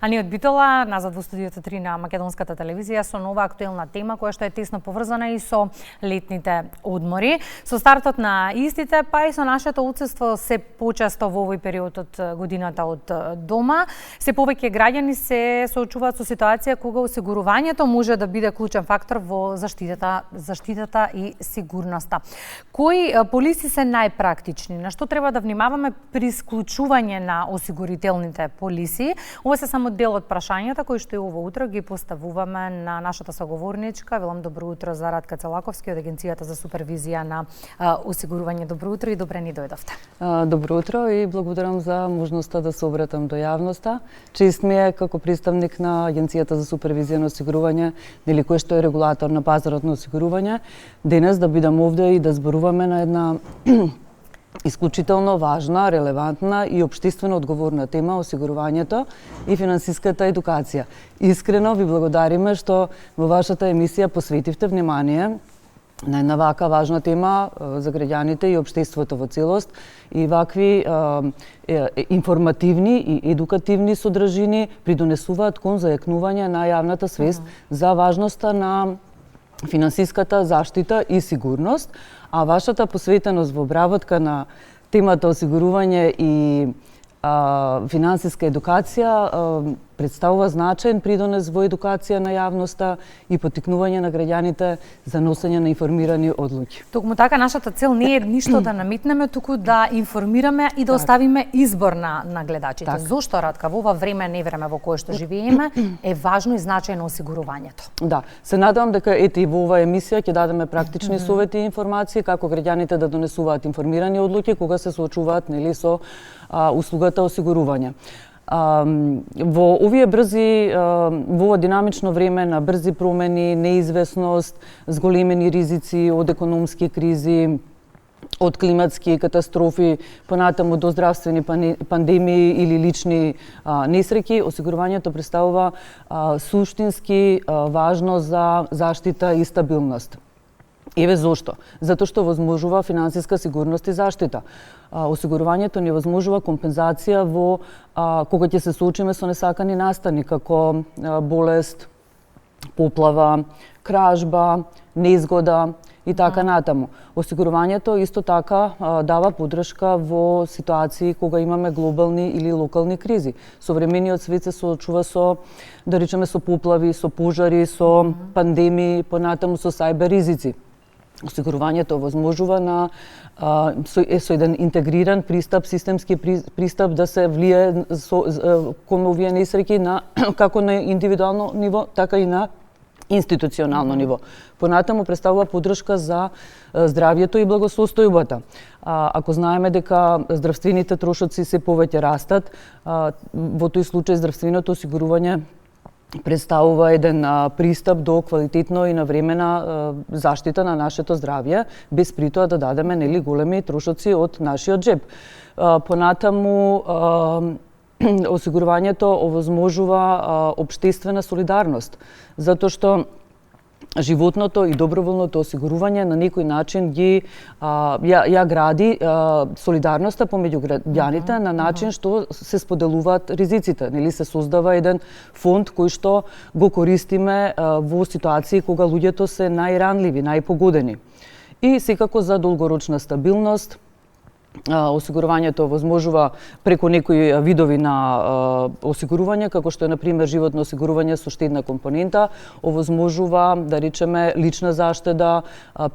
А ние од Битола, назад во студиото 3 на Македонската телевизија со нова актуелна тема која што е тесно поврзана и со летните одмори. Со стартот на истите, па и со нашето отсуство се почесто во овој период од годината од дома, се повеќе граѓани се соочуваат со ситуација кога осигурувањето може да биде клучен фактор во заштитата и сигурноста. Кои полиси се најпрактични? На што треба да внимаваме при склучување на осигурителните полиси? Ова се само дел од прашањата кои што и ово утро ги поставуваме на нашата соговорничка. Велам добро утро за Радка Целаковски од Агенцијата за супервизија на осигурување. Добро утро и добре ни дојдовте. Добро утро и благодарам за можноста да се обратам до јавноста. Чест ми е како представник на Агенцијата за супервизија на осигурување, нели кој што е регулатор на пазарот на осигурување, денес да бидам овде и да зборуваме на една исклучително важна, релевантна и општествено одговорна тема осигурувањето и финансиската едукација. Искрено ви благодариме што во вашата емисија посветивте внимание на една вака важна тема за граѓаните и општеството во целост и вакви информативни и едукативни содржини придонесуваат кон зајакнување на јавната свест за важноста на финансиската заштита и сигурност, а вашата посветеност во обработка на темата осигурување и финансиска едукација представува значаен придонес во едукација на јавноста и поттикнување на граѓаните за носење на информирани одлуки. Токму така, нашата цел не е ништо да намитнеме, туку да информираме и да оставиме избор на гледачите. Зошто, Радка, во ова време, не време во кое што живееме, е важно и значајно осигурувањето? Да, се надевам дека ете и во оваа емисија ќе дадеме практични совети и информации како граѓаните да донесуваат информирани одлуки кога се соочуваат нели со услугата осигурување. Во овие брзи, во ова динамично време на брзи промени, неизвестност, зголемени ризици од економски кризи, од климатски катастрофи, понатаму до здравствени пандемии или лични несреќи, осигурувањето представува суштински важно за заштита и стабилност. Еве зошто? Затоа што возможува финансиска сигурност и заштита. Осигурувањето ни возможува компензација во кога ќе се соочиме со несакани настани како болест, поплава, кражба, незгода и така натаму. Осигурувањето исто така дава поддршка во ситуации кога имаме глобални или локални кризи. Современиот свет се соочува со, да речеме, со поплави, со пожари, со пандемии, понатаму со сајбер ризици. Осигурувањето возможува со еден интегриран пристап, системски пристап да се влие кон овие несреќи како на индивидуално ниво, така и на институционално ниво. Понатаму представува поддршка за здравјето и благосостојбата. Ако знаеме дека здравствените трошоци се повеќе растат, во тој случај здравственото осигурување представува еден пристап до квалитетно и навремена заштита на нашето здравје, без при тоа да дадеме нели големи трошоци од нашиот джеб. Понатаму осигурувањето овозможува општествена солидарност, затоа што животното и доброволното осигурување на некој начин ги ја гради солидарноста помеѓу граѓаните на начин што се споделуваат ризиците, нели се создава еден фонд кој што го користиме во ситуации кога луѓето се најранливи, најпогодени. И секако за долгорочна стабилност осигурувањето возможува преку некои видови на осигурување, како што е, например, животно осигурување со штедна компонента, овозможува, да речеме, лична заштеда,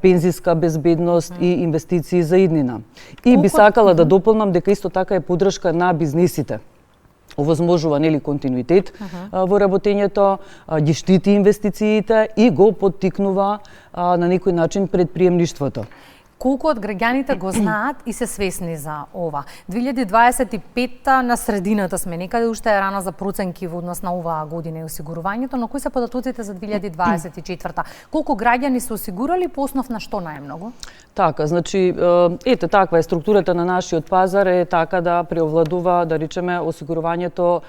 пензиска безбедност и инвестиции за иднина. И би сакала да дополнам дека исто така е поддршка на бизнисите. Овозможува нели континуитет во работењето, ги штити инвестициите и го поттикнува на некој начин предприемништвото. Колку од граѓаните го знаат и се свесни за ова? 2025-та на средината сме, некаде уште е рано за проценки во однос на оваа година и осигурувањето, но кои се податоците за 2024-та? Колку граѓани се осигурали, по основ на што најмногу? Така, значи, ете, таква е структурата на нашиот пазар, е така да преовладува, да речеме, осигурувањето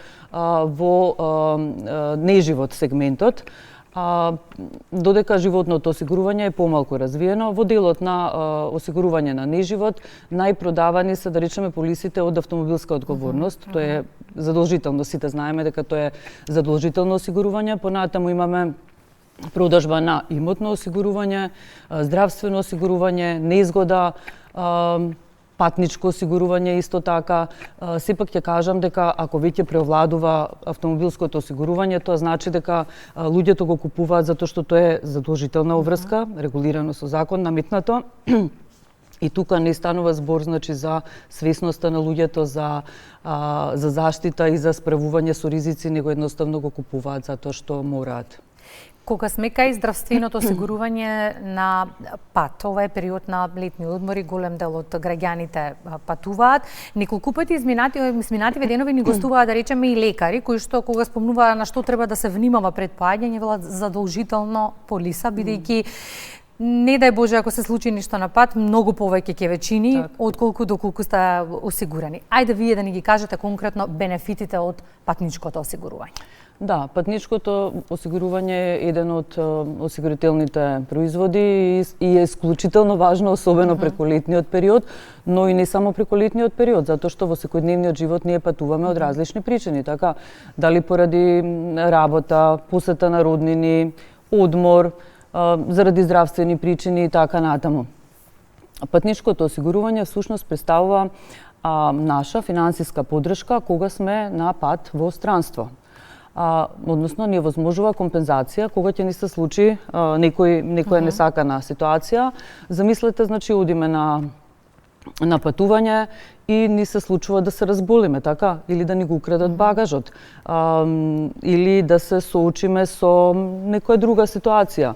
во неживот сегментот. додека животното осигурување е помалку развиено. Во делот на осигурување на неживот, најпродавани се, да речеме, полисите од автомобилска одговорност. Тоа е задолжително, сите знаеме дека тоа е задолжително осигурување. Понатаму имаме продажба на имотно осигурување, здравствено осигурување, неизгода, патничко осигурување исто така. Сепак ќе кажам дека ако веќе преовладува автомобилското осигурување, тоа значи дека луѓето го купуваат затоа што тоа е задолжителна обврска, регулирано со закон, наметнато. И тука не станува збор, значи, за свесноста на луѓето, за заштита и за справување со ризици, него едноставно го купуваат затоа што мораат. Кога сме кај здравственото осигурување на пат, ова е период на летни одмори, голем дел од граѓаните патуваат. Неколку пати изминативе денови ни гостуваат, да речеме, и лекари, кои што кога спомнуваа на што треба да се внимава пред поаѓање, велат задолжително полиса, бидејќи не дај Боже ако се случи нешто на пат, многу повеќе ќе ве чини отколку доколку сте осигурани. Ајде вие да ни ги кажете конкретно бенефитите од патничкото осигурување. Да, патничкото осигурување е еден од осигурителните производи и е исклучително важно, особено преку летниот период, но и не само преку летниот период, затоа што во секојдневниот живот ние патуваме од различни причини, така дали поради работа, посета на роднини, одмор, заради здравствени причини и така натаму. Патничкото осигурување всушност представува наша финансиска поддршка кога сме на пат во странство. Односно, ни возможува компензација кога ќе ни се случи некоја несакана ситуација. Замислете, значи, одиме на патување и ни се случува да се разболиме, така? Или да ни го украдат багажот, или да се соочиме со некоја друга ситуација.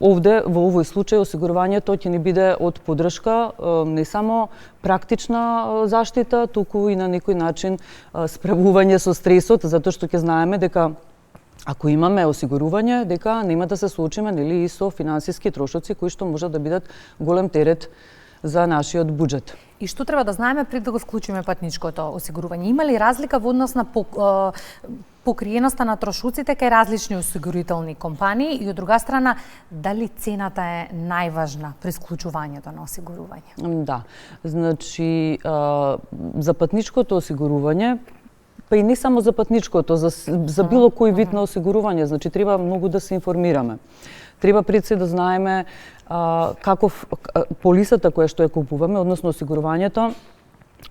Овде, во овој случај, осигурувањето ќе ни биде од поддршка, не само практична заштита, туку и на некој начин справување со стресот, затоа што ќе знаеме дека ако имаме осигурување, дека нема да се соочиме, нели, и со финансиски трошоци кои што можат да бидат голем терет за нашиот буџет. И што треба да знаеме пред да го вклучиме патничкото осигурување? Има ли разлика во однос на покриеноста на трошоците кај различни осигурителни компании и од друга страна, дали цената е најважна при склучувањето на осигурување? Да, значи за патничкото осигурување, па и не само за патничкото, за било кој вид на осигурување, значи треба многу да се информираме. Треба пред се да знаеме каков полисата која што ја купуваме, односно осигурувањето,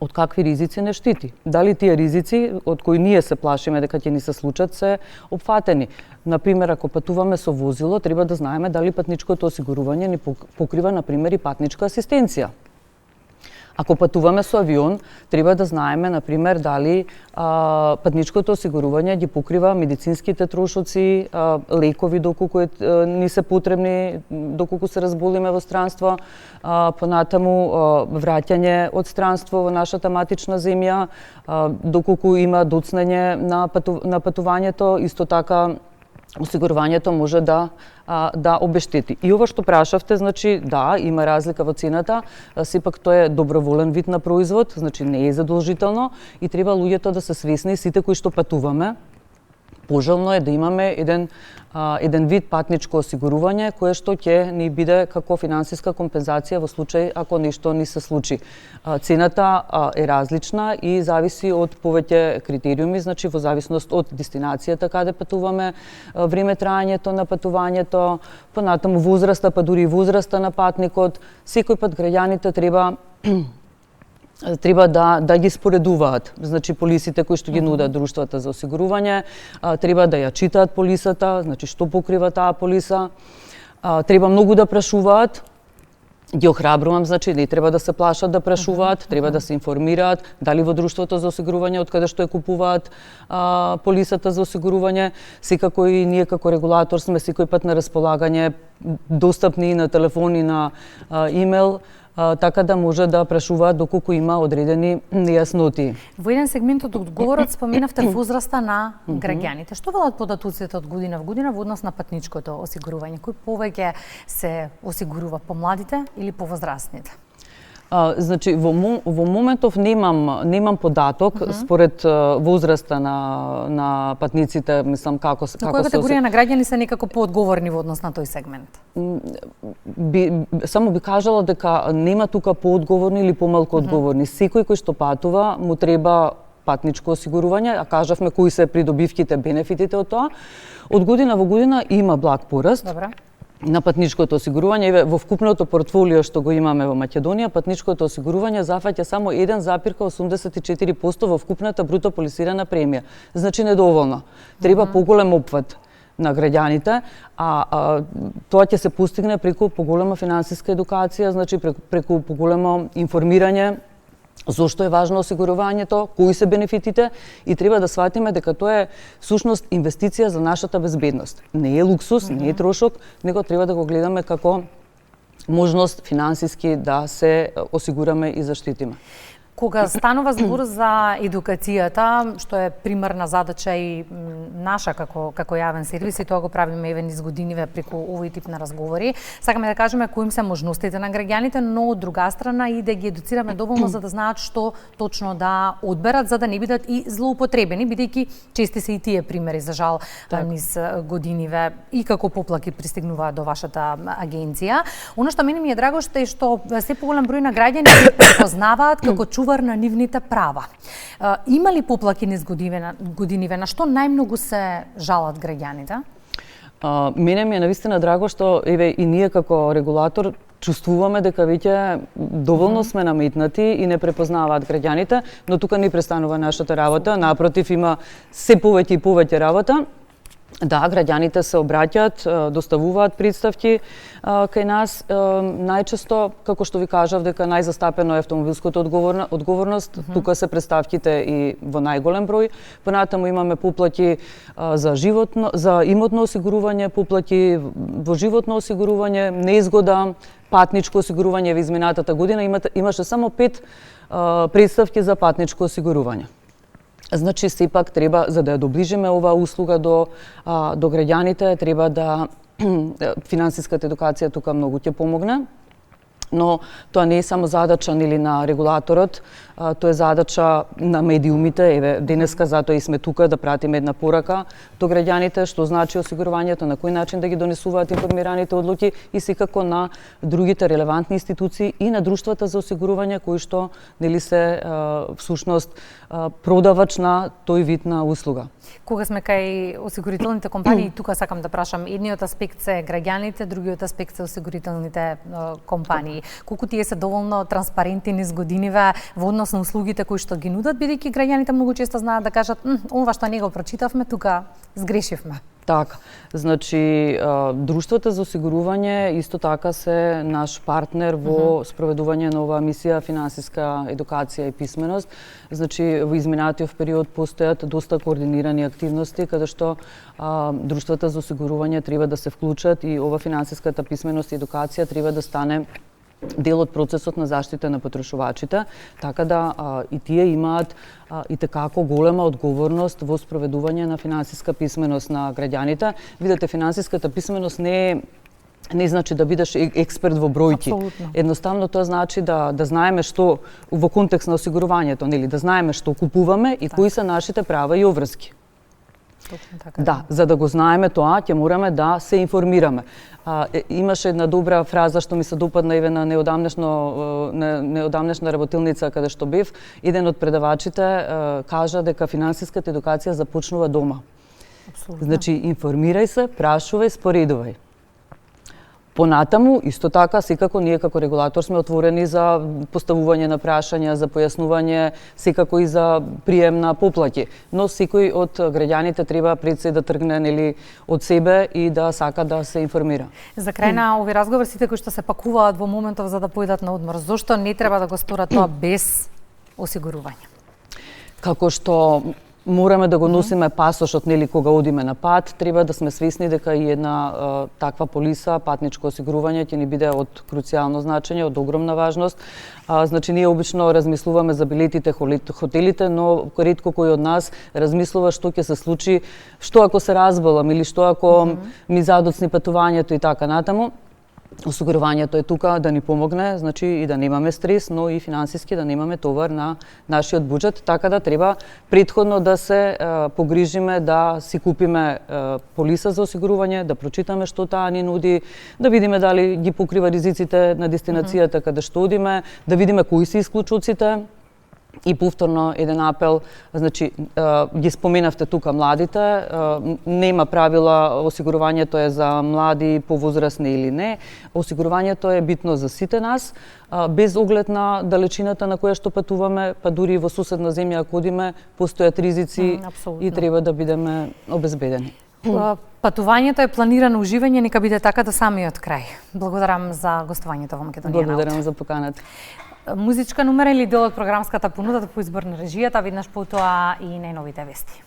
од какви ризици не штити. Дали тие ризици од кои ние се плашиме дека ќе ни се случат се опфатени. Например, ако патуваме со возило, треба да знаеме дали патничкото осигурување ни покрива, например, и патничка асистенција. Ако патуваме со авион, треба да знаеме, например, дали патничкото осигурување ги покрива медицинските трошоци, лекови доколку ни се потребни, доколку се разболиме во странство, понатаму враќање од странство во нашата матична земја, доколку има доцнење на патувањето, исто така осигурувањето може да обештети. И ова што прашавте, значи, да, има разлика во цената, сепак тоа е доброволен вид на производ, значи не е задолжително и треба луѓето да се свесни, сите кои што патуваме, пожелно е да имаме еден вид патничко осигурување кое што ќе ни биде како финансиска компензација во случај ако нешто ни се случи. Цената е различна и зависи од повеќе критериуми, значи во зависност од дестинацијата каде патуваме, време траењето на патувањето, понатаму возраста, па дури и возраста на патникот. Секој пат граѓаните треба да ги споредуваат. Значи, полисите кои што ги нудат друштвата за осигурување, треба да ја читаат полисата, значи што покрива таа полиса. Треба многу да прашуваат. Ги охрабрувам, значи не треба да се плашат да прашуваат, треба да се информираат дали во друштвото за осигурување од каде што ја купуваат полисата за осигурување. Секако и ние како регулатор сме секој пат на располагање, достапни на телефон и на имейл, така да може да прашуваат доколку има одредени нејасноти. Во еден сегмент од одговорот споменавте возраста на граѓаните. Што велат податоците од година во година во однос на патничкото осигурување? Кој повеќе се осигурува, помладите или повозрастните? Значи, во моментов немам податок според возраста на патниците, мислам како На која категорија на граѓани се некако поодговорни во однос на тој сегмент? Само би кажала дека нема тука поодговорни или помалку одговорни. Секој кој што патува му треба патничко осигурување, а кажавме кои се придобивките, бенефитите од тоа. Од година во година има благ пораст. Добра. На патничкото осигурување. Во вкупното портфолио што го имаме во Македонија, патничкото осигурување зафаќа само 1,84% во вкупната бруто полисирана премија. Значи недоволно. Треба поголем опфат на граѓаните, а тоа ќе се постигне преку поголема финансиска едукација, значи преку поголемо информирање зошто е важно осигурувањето, кои се бенефитите и треба да сватиме дека тоа е всушност инвестиција за нашата безбедност. Не е луксус, не е трошок, него треба да го гледаме како можност финансиски да се осигураме и заштитиме. Кога станува збор за едукацијата, што е примарна задача и наша како јавен сервис, и тоа го правиме еве низ годиниве преку овој тип на разговори, сакаме да кажеме кои им се можностите на граѓаните, но од друга страна и да ги едуцираме доволно за да знаат што точно да одберат, за да не бидат и злоупотребени, бидејќи чести се и тие примери за жал низ годиниве и како поплаки пристигнуваат до вашата агенција. Она што мене ми е драго што се поголем број на граѓани се препознаваат како чувар на нивните права. Има ли поплаки низ годиниве? На што најмногу се жалат граѓаните? Мене ми е навистина драго што еве и ние како регулатор чувствуваме дека веќе доволно сме наметнати и не препознаваат граѓаните, но тука не престанува нашата работа, напротив има се повеќе и повеќе работа. Да, граѓаните се обраќаат, доставуваат представки кај нас. Најчесто, како што ви кажав, дека најзастапено е автомобилското одговорност. Тука се представките и во најголем број. Понатаму имаме поплати за имотно осигурување, поплати во животно осигурување, неизгода, патничко осигурување. Во изминатата година имаше само 5 представки за патничко осигурување. Значи, сепак треба, за да ја доближиме оваа услуга до граѓаните, треба да финансиската едукација тука многу ќе помогне. Но тоа не е само задача нели на регулаторот, тоа е задача на медиумите. Еве денеска затоа и сме тука да пратиме една порака до граѓаните што значи осигурувањето, на кој начин да ги донесуваат информираните одлуки и секако на другите релевантни институции и на друштвата за осигурување кои што нели се всушност продавач на тој вид на услуга. Кога сме кај осигурителните компании, тука сакам да прашам, едниот аспект се граѓаните, другиот аспект се осигурителните компании. Колку тие се доволно транспарентни низ годиниве во однос на услугите кои што ги нудат, бидејќи граѓаните многу често знаат да кажат ова што не го прочитавме, тука сгрешивме. Така, значи друштвата за осигурување исто така се наш партнер во спроведување на оваа мисија финансиска едукација и писменост. Значи во изминатиот период постојат доста координирани активности каде што друштвата за осигурување треба да се вклучат и ова финансиската писменост и едукација треба да стане дел од процесот на заштита на потрошувачите, така да и тие имаат и tekako голема одговорност во спроведување на финансиска писменост на граѓаните. Видете, финансиската писменост не значи да бидеш експерт во бројки. Апсолутно. Едноставно тоа значи да знаеме што во контекст на осигурувањето, нели, да знаеме што купуваме и кои се нашите права и обврски. Така. Да, за да го знаеме тоа, ќе мораме да се информираме. Имаше една добра фраза што ми се допадна еве на неодамнешна работилница каде што бев. Еден од предавачите кажа дека финансиската едукација започнува дома. Апсолутно. Значи, информирај се, прашувај, споредувај. Понатаму, исто така, секако ние како регулатор сме отворени за поставување на прашања, за појаснување, секако и за прием на поплаќи. Но секој од граѓаните треба пред се да тргне нели од себе и да сака да се информира. За крај на овој разговор, сите кои што се пакуваат во моментов за да појдат на одмор, зошто не треба да го сторат тоа без осигурување? Како што мораме да го носиме пасошот, нели, кога одиме на пат, треба да сме свесни дека и една таква полиса, патничко осигурување ќе ни биде од круцијално значење, од огромна важност. Значи, ние обично размислуваме за билетите, хотелите, но ретко кој од нас размислува што ќе се случи, што ако се разболам или што ако ми задоцни патувањето и така натаму. Осигурувањето е тука да ни помогне, значи и да немаме стрес, но и финансиски да немаме товар на нашиот буџет, така да треба претходно да се погрижиме да си купиме полиса за осигурување, да прочитаме што таа ни нуди, да видиме дали ги покрива ризиците на дестинацијата каде што одиме, да видиме кои се исклучоците. И повторно еден апел, значи ги споменавте тука младите, нема правила, осигурувањето е за млади, повозрасни или не. Осигурувањето е битно за сите нас, без оглед на далечината на која што патуваме, па дури во соседна земја ако одиме, постојат ризици и треба да бидеме обезбедени. Патувањето е планирано уживање, нека биде така до самиот крај. Благодарам за гостувањето во Македонија. Благодарам за поканата. Музичка номера или дел од програмската понуда по избор на режијата, веднаш потоа и најновите вести.